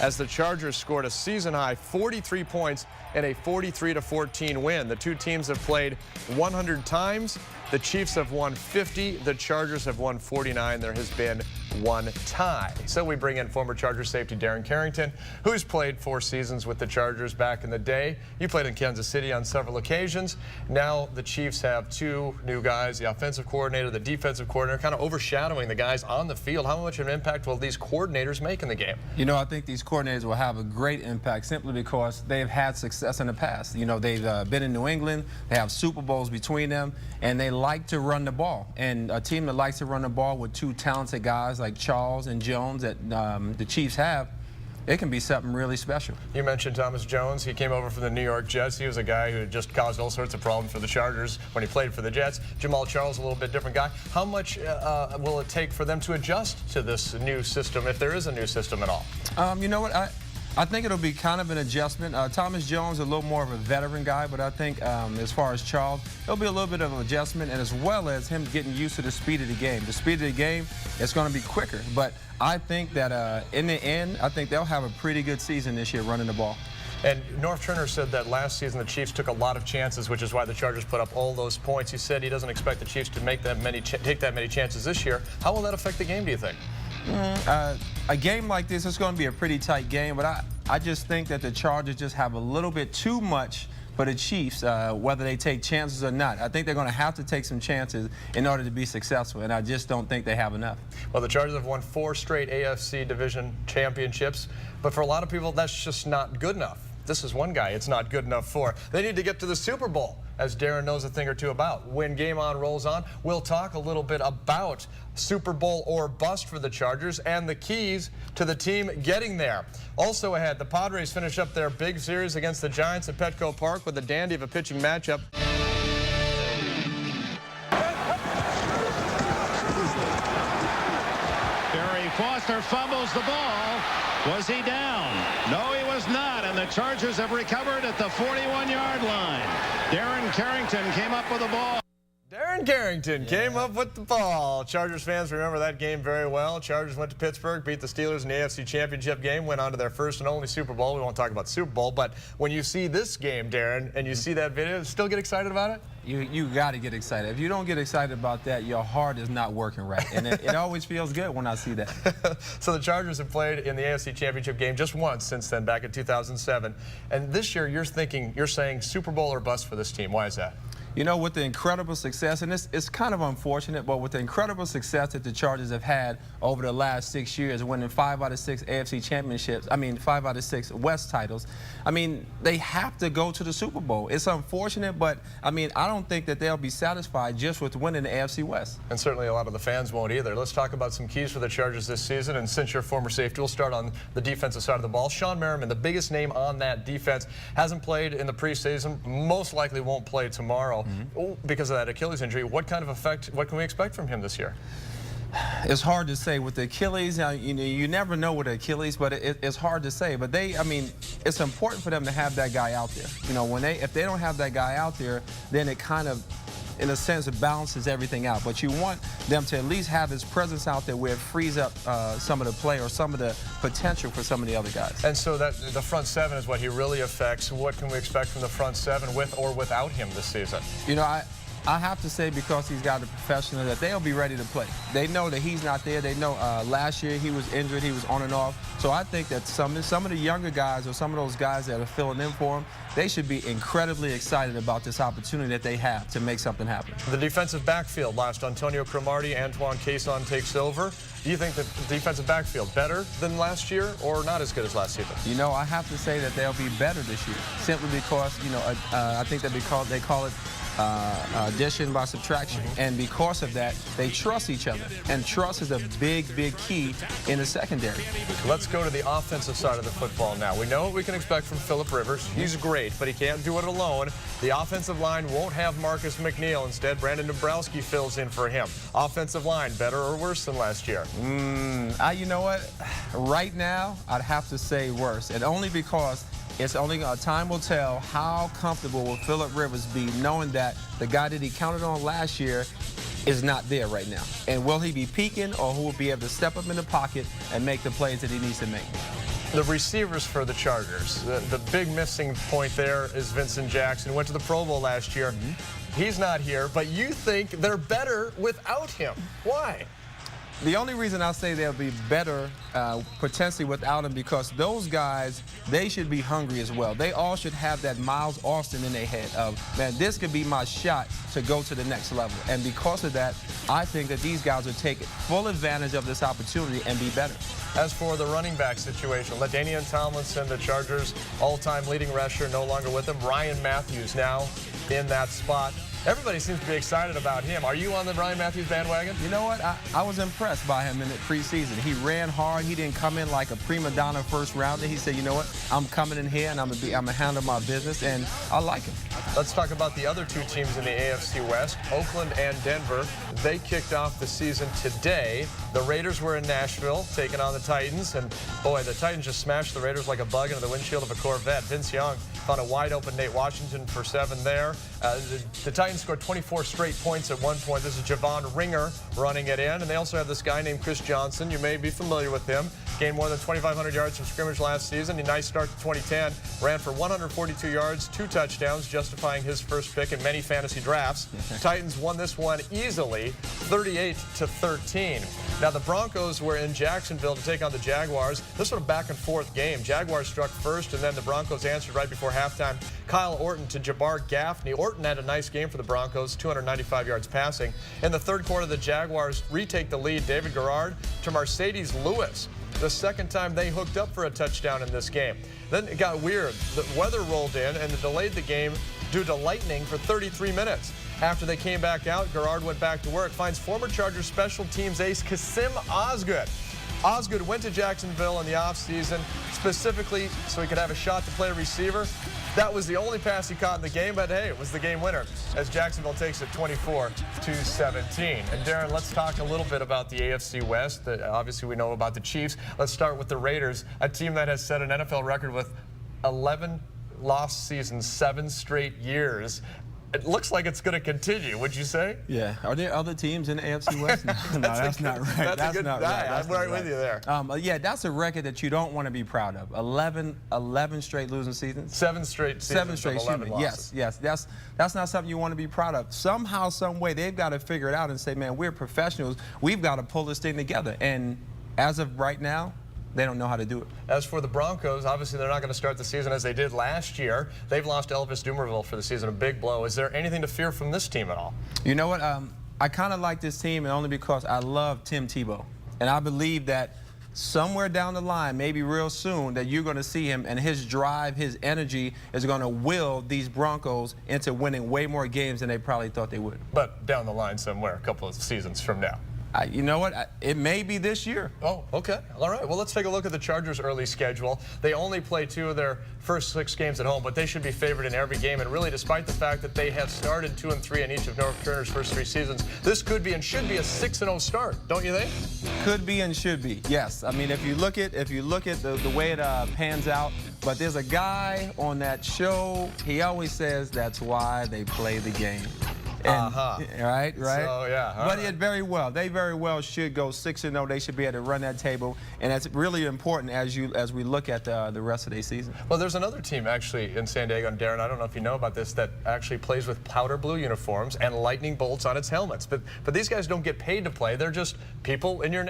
as the Chargers scored a season-high 43 points in a 43-14 win. The two teams have played 100 times. The Chiefs have won 50. The Chargers have won 49. There has been one tie. So we bring in former Chargers safety Darren Carrington, who's played 4 seasons with the Chargers back in the day. You played in Kansas City on several occasions. Now the Chiefs have 2 new guys, the offensive coordinator, the defensive coordinator, kind of overshadowing the guys on the field. How much of an impact will these coordinators make in the game? You know, I think these coordinators will have a great impact simply because they've had success in the past. You know, they've been in New England, they have Super Bowls between them, and they like to run the ball. And a team that likes to run the ball with 2 talented guys like Charles and Jones that the Chiefs have, it can be something really special. You mentioned Thomas Jones. He came over from the New York Jets. He was a guy who had just caused all sorts of problems for the Chargers when he played for the Jets. Jamal Charles, a little bit different guy. How much will it take for them to adjust to this new system, if there is a new system at all? You know what? I think it'll be kind of an adjustment. Thomas Jones is a little more of a veteran guy, but I think as far as Charles, it'll be a little bit of an adjustment, and as well as him getting used to the speed of the game. The speed of the game is going to be quicker, but I think that in the end, I think they'll have a pretty good season this year running the ball. And Norv Turner said that last season the Chiefs took a lot of chances, which is why the Chargers put up all those points. He said he doesn't expect the Chiefs to take that many chances this year. How will that affect the game, do you think? A game like this is going to be a pretty tight game, but I just think that the Chargers just have a little bit too much for the Chiefs, whether they take chances or not. I think they're going to have to take some chances in order to be successful, and I just don't think they have enough. Well, the Chargers have won 4 straight AFC division championships, but for a lot of people, that's just not good enough. This is one guy it's not good enough for. They need to get to the Super Bowl, as Darren knows a thing or two about. When Game On rolls on, we'll talk a little bit about Super Bowl or bust for the Chargers and the keys to the team getting there. Also ahead, the Padres finish up their big series against the Giants at Petco Park with a dandy of a pitching matchup. Barry Foster fumbles the ball. Was he down? No, he was not, and the Chargers have recovered at the 41-yard line. Darren Carrington came up with the ball. Darren Carrington came up with the ball. Chargers fans remember that game very well. Chargers went to Pittsburgh, beat the Steelers in the AFC Championship game, went on to their first and only Super Bowl. We won't talk about the Super Bowl, but when you see this game, Darren, and you see that video, still get excited about it? You got to get excited. If you don't get excited about that, your heart is not working right, and it always feels good when I see that. So the Chargers have played in the AFC Championship game just once since then, back in 2007. And this year, you're saying Super Bowl or bust for this team. Why is that? You know, with the incredible success, and it's kind of unfortunate, but with the incredible success that the Chargers have had over the last 6 years, winning 5 out of 6 AFC championships, 5 out of 6 West titles, they have to go to the Super Bowl. It's unfortunate, but, I don't think that they'll be satisfied just with winning the AFC West. And certainly a lot of the fans won't either. Let's talk about some keys for the Chargers this season, and since you're former safety, we'll start on the defensive side of the ball. Shawn Merriman, the biggest name on that defense, hasn't played in the preseason, most likely won't play tomorrow. Because of that Achilles injury. What kind of effect, what can we expect from him this year? It's hard to say with the Achilles. You never know with the Achilles, but it's hard to say. But it's important for them to have that guy out there. You know, if they don't have that guy out there, then it kind of, in a sense, it balances everything out. But you want them to at least have his presence out there where it frees up some of the play or some of the potential for some of the other guys. And so that the front 7 is what he really affects. What can we expect from the front 7 with or without him this season? You know, I have to say, because he's got a professional, that they'll be ready to play. They know that he's not there. They know last year he was injured. He was on and off. So I think that some of the younger guys or some of those guys that are filling in for him, they should be incredibly excited about this opportunity that they have to make something happen. The defensive backfield, last Antonio Cromartie, Antoine Cason takes over. Do you think the defensive backfield better than last year or not as good as last season? You know, I have to say that they'll be better this year, simply because, I think that they call it addition by subtraction. And because of that, they trust each other. And trust is a big, big key in the secondary. Let's go to the offensive side of the football now. We know what we can expect from Philip Rivers. He's great, but he can't do it alone. The offensive line won't have Marcus McNeil. Instead, Brandon Dabrowski fills in for him. Offensive line, better or worse than last year? You know what? Right now, I'd have to say worse. And only because it's only time will tell how comfortable will Philip Rivers be knowing that the guy that he counted on last year is not there right now. And will he be peaking, or who will be able to step up in the pocket and make the plays that he needs to make? The receivers for the Chargers. The big missing point there is Vincent Jackson, who went to the Pro Bowl last year. He's not here, but you think they're better without him. Why? The only reason I say they'll be better potentially without him, because those guys, they should be hungry as well. They all should have that Miles Austin in their head of, man, this could be my shot to go to the next level. And because of that, I think that these guys will take full advantage of this opportunity and be better. As for the running back situation, LaDainian Tomlinson, the Chargers' all-time leading rusher, no longer with them. Ryan Matthews now in that spot. Everybody seems to be excited about him. Are you on the Ryan Matthews bandwagon? You know what? I was impressed by him in the preseason. He ran hard. He didn't come in like a prima donna first rounder. He said, you know what? I'm coming in here and I'm gonna handle my business, and I like him. Let's talk about the other two teams in the AFC West, Oakland and Denver. They kicked off the season today. The Raiders were in Nashville taking on the Titans, and boy, the Titans just smashed the Raiders like a bug into the windshield of a Corvette. Vince Young found a wide open Nate Washington for 7 there. The Titans scored 24 straight points at one point. This is Javon Ringer running it in, and they also have this guy named Chris Johnson. You may be familiar with him. Gained more than 2,500 yards from scrimmage last season. A nice start to 2010. Ran for 142 yards, 2 touchdowns, justifying his first pick in many fantasy drafts. Titans won this one easily, 38-13. Now the Broncos were in Jacksonville to take on the Jaguars. This was a back and forth game. Jaguars struck first, and then the Broncos answered right before halftime. Kyle Orton to Jabbar Gaffney. Orton had a nice game for the Broncos, 295 yards passing. In the third quarter, the Jaguars retake the lead. David Garrard to Mercedes Lewis. The second time they hooked up for a touchdown in this game. Then it got weird. The weather rolled in and it delayed the game due to lightning for 33 minutes. After they came back out, Garrard went back to work, finds former Chargers special teams ace Kasim Osgood. Osgood went to Jacksonville in the offseason specifically so he could have a shot to play receiver. That was the only pass he caught in the game, but hey, it was the game winner as Jacksonville takes it 24-17. And Darren, let's talk a little bit about the AFC West. Obviously, we know about the Chiefs. Let's start with the Raiders, a team that has set an NFL record with 11 lost seasons, 7 straight years. It looks like it's going to continue, would you say? Yeah. Are there other teams in the AFC West? No, that's not right. That's not right. I'm right with you there. Yeah, that's a record that you don't want to be proud of. 11 straight losing seasons. 7 straight seasons. 7 straight, of 11 losses. Yes. That's not something you want to be proud of. Somehow, some way, they've got to figure it out and say, man, we're professionals. We've got to pull this thing together. And as of right now, they don't know how to do it. As for the Broncos, obviously they're not going to start the season as they did last year. They've lost Elvis Dumervil for the season, a big blow. Is there anything to fear from this team at all? You know what? I kind of like this team, and only because I love Tim Tebow. And I believe that somewhere down the line, maybe real soon, that you're going to see him, and his drive, his energy is going to will these Broncos into winning way more games than they probably thought they would. But down the line somewhere, a couple of seasons from now. You know what? It may be this year. Oh, okay. All right. Well, let's take a look at the Chargers' early schedule. They only play 2 of their first 6 games at home, but they should be favored in every game. And really, despite the fact that they have started 2-3 in each of Norv Turner's first 3 seasons, this could be and should be a 6-0 start, don't you think? Could be and should be. Yes. I mean, if you look at the way it pans out, but there's a guy on that show. He always says that's why they play the game. And, Right. So, yeah. But it they very well should go 6-0. They should be able to run that table, and that's really important as we look at the rest of their season. Well, there's another team actually in San Diego, and Darren, I don't know if you know about this, that actually plays with powder blue uniforms and lightning bolts on its helmets. But these guys don't get paid to play. They're just people in your